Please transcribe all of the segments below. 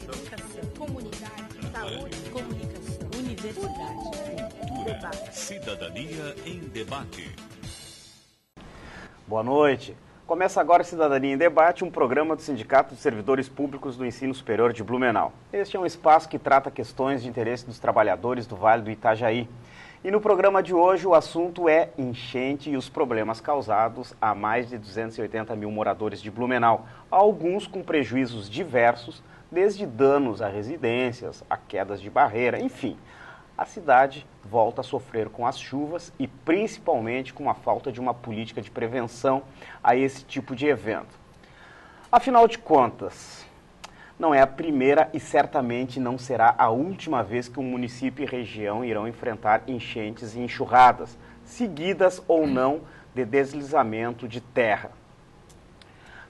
Educação. Comunidade. Saúde. Comunicação. Universidade. Cultura. Cidadania em Debate. Boa noite. Começa agora Cidadania em Debate, um programa do Sindicato de Servidores Públicos do Ensino Superior de Blumenau. Este é um espaço que trata questões de interesse dos trabalhadores do Vale do Itajaí. E no programa de hoje o assunto é enchente e os problemas causados a mais de 280 mil moradores de Blumenau, alguns com prejuízos diversos, desde danos a residências, a quedas de barreira, enfim. A cidade volta a sofrer com as chuvas e principalmente com a falta de uma política de prevenção a esse tipo de evento. Afinal de contas, não é a primeira e certamente não será a última vez que o município e região irão enfrentar enchentes e enxurradas, seguidas ou não de deslizamento de terra.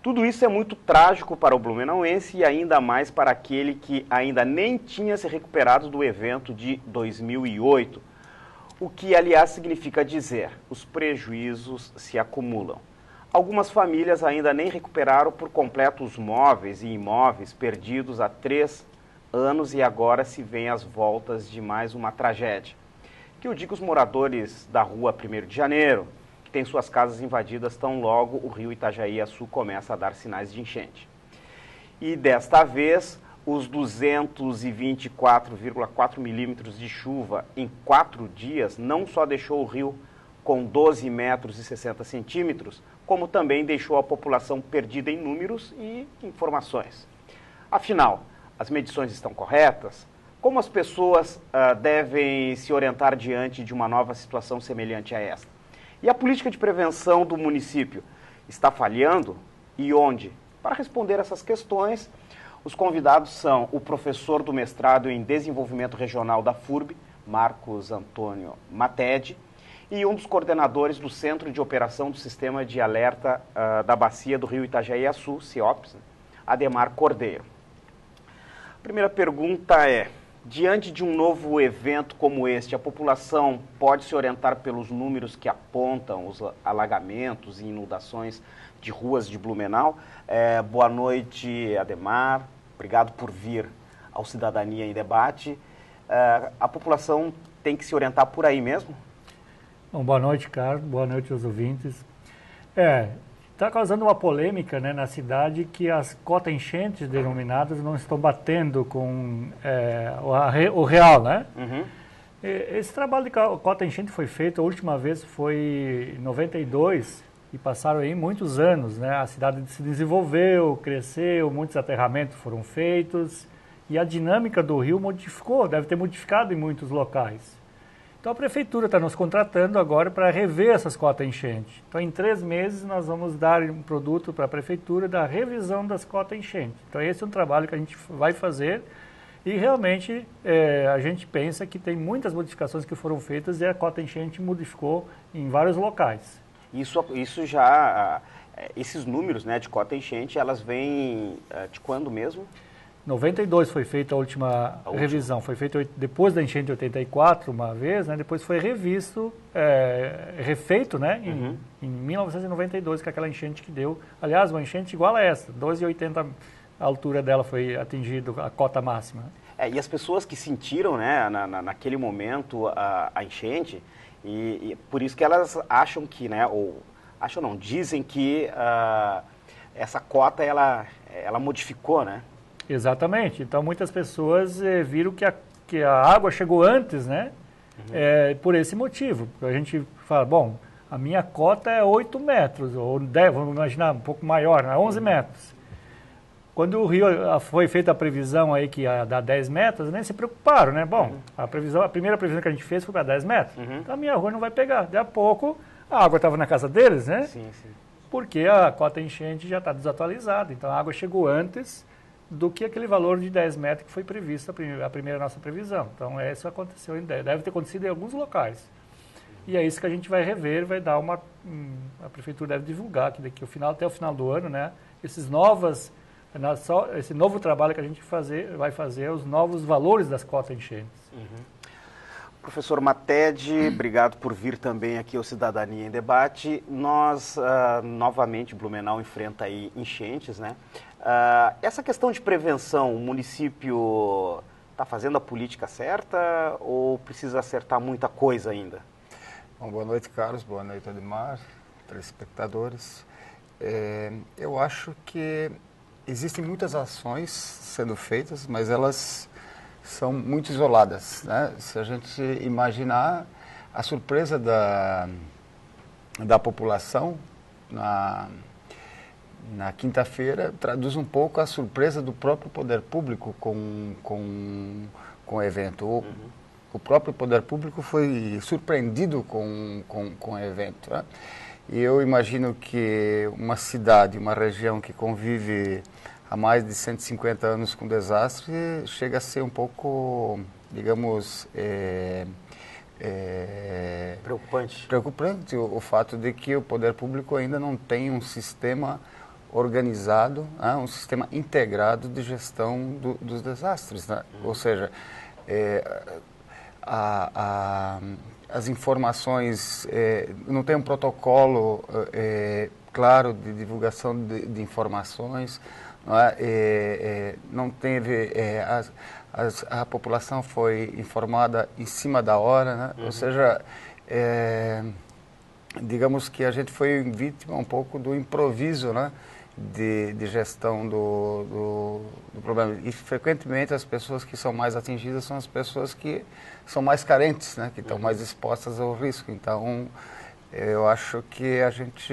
Tudo isso é muito trágico para o blumenauense e ainda mais para aquele que ainda nem tinha se recuperado do evento de 2008. O que, aliás, significa dizer, os prejuízos se acumulam. Algumas famílias ainda nem recuperaram por completo os móveis e imóveis perdidos há 3 anos e agora se vêem as voltas de mais uma tragédia. Que eu digo os moradores da rua 1º de Janeiro, que têm suas casas invadidas tão logo o rio Itajaí-Açu começa a dar sinais de enchente. E desta vez, os 224,4 milímetros de chuva em 4 dias não só deixou o rio com 12 metros e 60 centímetros, como também deixou a população perdida em números e informações. Afinal, as medições estão corretas? Como as pessoas devem se orientar diante de uma nova situação semelhante a esta? E a política de prevenção do município está falhando? E onde? Para responder essas questões, os convidados são o professor do mestrado em Desenvolvimento Regional da FURB, Marcos Antônio Matede, e um dos coordenadores do Centro de Operação do Sistema de Alerta da Bacia do Rio Itajaí-Açu, CIOPS, Ademar Cordeiro. A primeira pergunta é: diante de um novo evento como este, a população pode se orientar pelos números que apontam os alagamentos e inundações de ruas de Blumenau? Boa noite, Ademar. Obrigado por vir ao Cidadania em Debate. A população tem que se orientar por aí mesmo? Bom, boa noite, Carlos. Boa noite aos ouvintes. Está causando uma polêmica, né, na cidade que as cotas enchentes denominadas não estão batendo com o real, né? Uhum. Esse trabalho de cota enchente foi feito, a última vez foi em 92 e passaram aí muitos anos, né? A cidade se desenvolveu, cresceu, muitos aterramentos foram feitos e a dinâmica do rio modificou, deve ter modificado em muitos locais. Então a prefeitura está nos contratando agora para rever essas cotas enchente. Então em 3 meses nós vamos dar um produto para a prefeitura da revisão das cotas enchente. Então esse é um trabalho que a gente vai fazer e realmente a gente pensa que tem muitas modificações que foram feitas e a cota enchente modificou em vários locais. Isso já, esses números, né, de cota enchente, elas vêm de quando mesmo? 92 foi feita a última revisão, foi feita Depois da enchente de 84 uma vez, né, depois foi revisto, refeito, né, em 1992, que é aquela enchente que deu, aliás, uma enchente igual a essa, 12,80 a altura dela foi atingido a cota máxima. E as pessoas que sentiram, né, naquele momento a enchente, e por isso que elas acham que, né, ou acham não, dizem que essa cota ela modificou, né? Exatamente. Então, muitas pessoas viram que a água chegou antes, né? Uhum. Por esse motivo. A gente fala, bom, a minha cota é 8 metros, ou 10, vamos imaginar, um pouco maior, né? 11 metros. Quando o rio foi feita a previsão aí que ia dar 10 metros, nem se preocuparam, né? Bom, a primeira previsão que a gente fez foi para 10 metros. Uhum. Então, a minha rua não vai pegar. Daí a pouco, a água estava na casa deles, né? Sim, sim. Porque a cota enchente já está desatualizada. Então, a água chegou antes do que aquele valor de 10 metros que foi previsto a primeira nossa previsão. Então, isso aconteceu, deve ter acontecido em alguns locais. E é isso que a gente vai rever, vai dar a prefeitura deve divulgar que até o final do ano, né, esse novo trabalho que a gente vai fazer, os novos valores das cotas enchentes. Uhum. Professor Matede, obrigado por vir também aqui ao Cidadania em Debate. Nós, novamente, Blumenau enfrenta aí enchentes, né? Essa questão de prevenção, o município está fazendo a política certa ou precisa acertar muita coisa ainda? Bom, boa noite, Carlos. Boa noite, Ademar, telespectadores. Eu acho que existem muitas ações sendo feitas, mas elas são muito isoladas, né? Se a gente imaginar a surpresa da população na quinta-feira traduz um pouco a surpresa do próprio poder público com o evento. O próprio poder público foi surpreendido com o evento, né? E eu imagino que uma cidade, uma região que convive há mais de 150 anos com desastre, chega a ser um pouco, digamos, preocupante o fato de que o poder público ainda não tem um sistema organizado, né, um sistema integrado de gestão dos desastres, né? Ou seja, as informações, não tem um protocolo claro de divulgação de informações, não teve, a população foi informada em cima da hora, né? Ou seja, digamos que a gente foi vítima um pouco do improviso, né? De gestão do problema. E frequentemente as pessoas que são mais atingidas são as pessoas que são mais carentes, né? Que estão mais expostas ao risco. Então, eu acho que a gente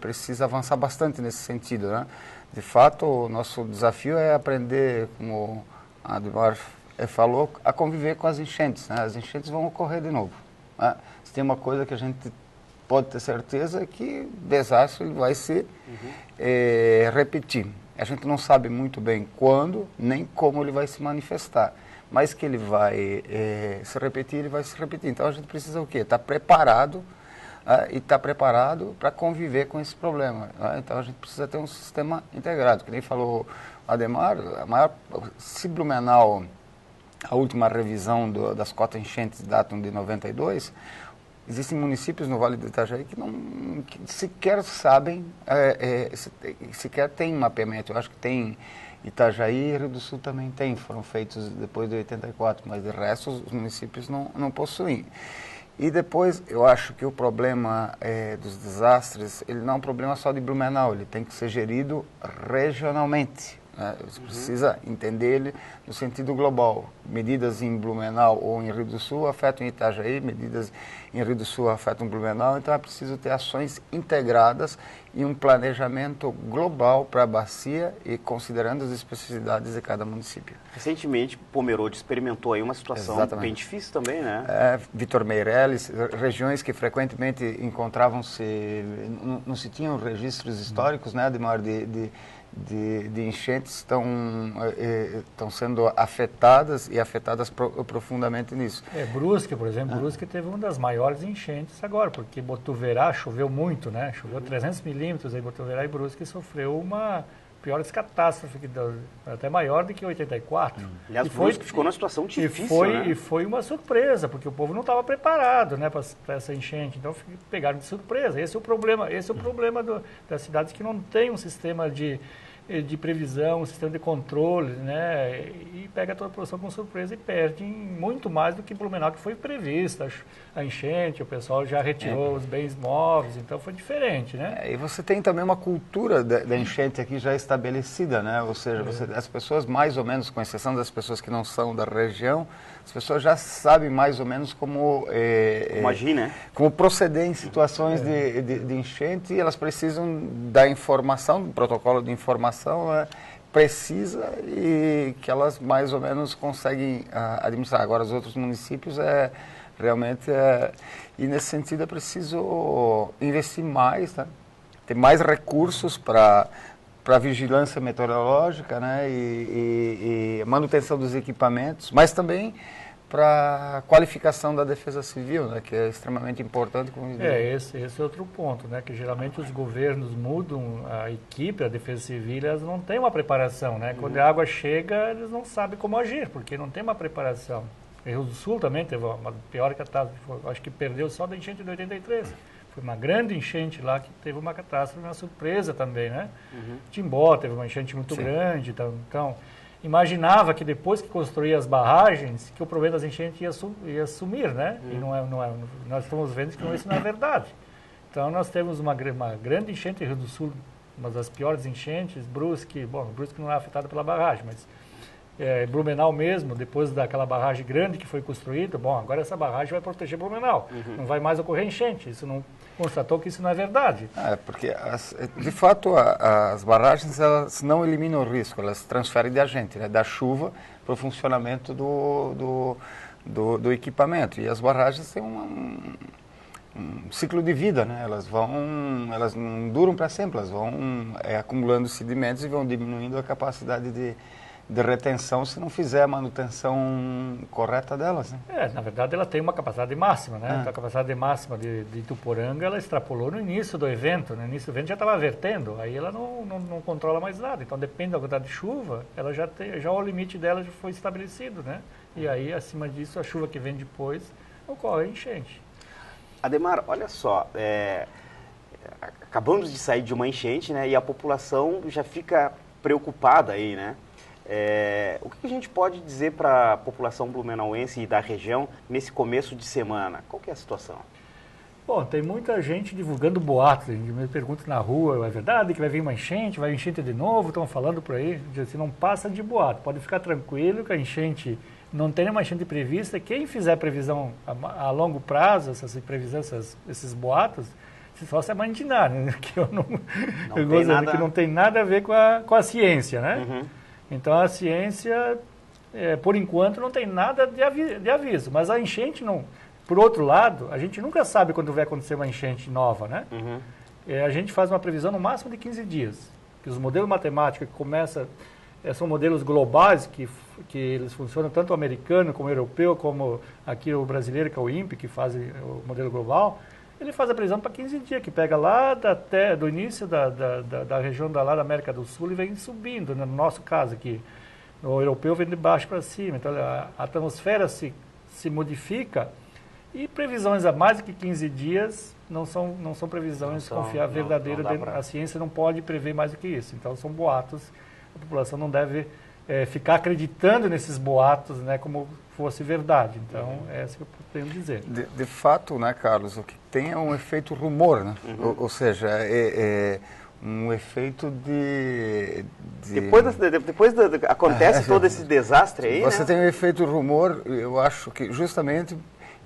precisa avançar bastante nesse sentido, né? De fato, o nosso desafio é aprender, como a Ademar falou, a conviver com as enchentes, né? As enchentes vão ocorrer de novo, né? Se tem uma coisa que a gente pode ter certeza é que o desastre vai se repetir. A gente não sabe muito bem quando, nem como ele vai se manifestar, mas que ele vai se repetir, ele vai se repetir. Então a gente precisa o quê? Estar preparado, e estar preparado para conviver com esse problema. Então a gente precisa ter um sistema integrado. Que nem falou o Ademar, se Blumenau, a última revisão das cotas enchentes datam de 92, existem municípios no Vale do Itajaí que sequer sabem, sequer tem mapeamento. Eu acho que tem Itajaí e Rio do Sul também tem, foram feitos depois de 84, mas de resto os municípios não possuem. E depois, eu acho que o problema dos desastres, ele não é um problema só de Blumenau, ele tem que ser gerido regionalmente, né? Você precisa entender ele no sentido global. Medidas em Blumenau ou em Rio do Sul afetam Itajaí, medidas em Rio do Sul afetam Blumenau, então é preciso ter ações integradas e um planejamento global para a bacia e considerando as especificidades de cada município. Recentemente, Pomerode experimentou aí uma situação bem difícil também, né? Vitor Meirelles, regiões que frequentemente encontravam-se, não se tinham registros históricos, né, de enchentes, estão sendo afetadas e afetadas profundamente nisso. Brusque, por exemplo, Brusque teve uma das maiores enchentes agora, porque Botuverá choveu muito, né? Choveu 300 milímetros, aí Botuverá e Brusque sofreu uma piores catástrofe, até maior do que 84. Aliás, Brusque ficou numa situação difícil, né? E foi uma surpresa, porque o povo não estava preparado, né, para essa enchente, então pegaram de surpresa. Esse é o problema das cidades que não tem um sistema de previsão, um sistema de controle, né, e pega toda a população com surpresa e perde muito mais do que Blumenau, que foi prevista a enchente, o pessoal já retirou os bens móveis, então foi diferente, né? E você tem também uma cultura da enchente aqui já estabelecida, né, ou seja, as pessoas mais ou menos, com exceção das pessoas que não são da região, as pessoas já sabem mais ou menos como agir, né? Como proceder em situações de enchente, e elas precisam da informação, do protocolo de informação, né, precisa e que elas mais ou menos conseguem administrar. Agora, os outros municípios realmente e nesse sentido é preciso investir mais, tá? Ter mais recursos para vigilância meteorológica, né, e manutenção dos equipamentos, mas também para a qualificação da defesa civil, né, que é extremamente importante. Esse é outro ponto, né, que geralmente os governos mudam a equipe, a defesa civil, elas não têm uma preparação, né? Quando a água chega, eles não sabem como agir, porque não tem uma preparação. Rio do Sul também teve uma pior catástrofe, acho que perdeu só da enchente de 83. Foi uma grande enchente lá que teve uma catástrofe, uma surpresa também, né? Timbó teve uma enchente muito grande, então imaginava que depois que construía as barragens, que o problema das enchentes ia sumir, né? E não é, nós estamos vendo que isso não é verdade. Então nós temos uma grande enchente em Rio do Sul, uma das piores enchentes, Brusque não é afetado pela barragem, mas Blumenau mesmo, depois daquela barragem grande que foi construída, agora essa barragem vai proteger Blumenau, não vai mais ocorrer enchente, isso não constatou que isso não é verdade. Porque de fato as barragens elas não eliminam o risco, elas transferem de agente, né, da chuva para o funcionamento do equipamento, e as barragens têm um ciclo de vida, né? Elas não duram para sempre, elas vão acumulando sedimentos e vão diminuindo a capacidade de retenção se não fizer a manutenção correta delas, né? Na verdade ela tem uma capacidade máxima, né? Então, a capacidade máxima de Ituporanga ela extrapolou no início do evento, no início do evento já estava vertendo, aí ela não controla mais nada, então depende da quantidade de chuva, ela já o limite dela já foi estabelecido, né? E aí acima disso a chuva que vem depois ocorre enchente. Ademar, olha só, acabamos de sair de uma enchente, né? E a população já fica preocupada aí, né? O que a gente pode dizer para a população blumenauense e da região nesse começo de semana? Qual que é a situação? Bom, tem muita gente divulgando boatos, me pergunta na rua, é verdade que vai vir uma enchente, vai enchente de novo, estão falando por aí, assim, não passa de boato, pode ficar tranquilo que a enchente, não tem nenhuma enchente prevista, quem fizer previsão a longo prazo, essas previsões, esses boatos, só se amandinar, né? Que eu que não tem nada a ver com a ciência, né? Então a ciência, por enquanto, não tem nada de aviso, mas a enchente não. Por outro lado, a gente nunca sabe quando vai acontecer uma enchente nova, né? A gente faz uma previsão no máximo de 15 dias, que os modelos matemáticos que começam, são modelos globais, que eles funcionam tanto o americano como o europeu, como aqui o brasileiro, que é o INPE, que faz o modelo global. Ele faz a previsão para 15 dias, que pega lá do início da região lá da América do Sul e vem subindo, né? No nosso caso aqui. O europeu vem de baixo para cima, então a atmosfera se modifica e previsões a mais do que 15 dias não são previsões confiáveis, verdadeiras. A ciência não pode prever mais do que isso, então são boatos, a população não deve ficar acreditando nesses boatos, né, como fosse verdade. Então, é isso que eu tenho a dizer. De fato, né, Carlos, o que tem é um efeito rumor, né? Ou seja, um efeito de... Depois acontece todo esse desastre aí, Você né? tem um efeito rumor, eu acho que justamente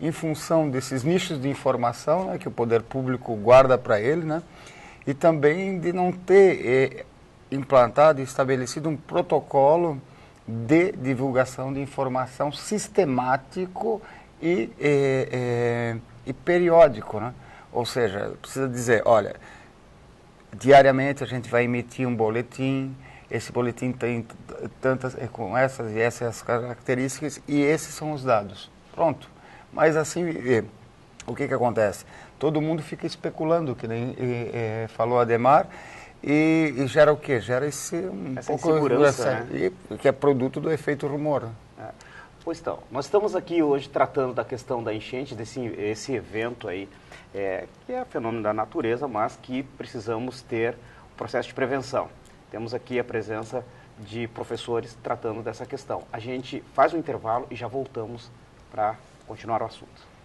em função desses nichos de informação, né, que o poder público guarda para ele, né? E também de não ter implantado e estabelecido um protocolo de divulgação de informação sistemático e periódico, né? Ou seja, precisa dizer, olha, diariamente a gente vai emitir um boletim, esse boletim tem tantas, com essas e essas características e esses são os dados. Pronto. Mas assim, o que acontece? Todo mundo fica especulando, que nem falou Ademar, e gera o quê? Gera essa insegurança, né? Que é produto do efeito rumor. Pois então, nós estamos aqui hoje tratando da questão da enchente, esse evento aí, que é fenômeno da natureza, mas que precisamos ter o processo de prevenção. Temos aqui a presença de professores tratando dessa questão. A gente faz um intervalo e já voltamos para continuar o assunto.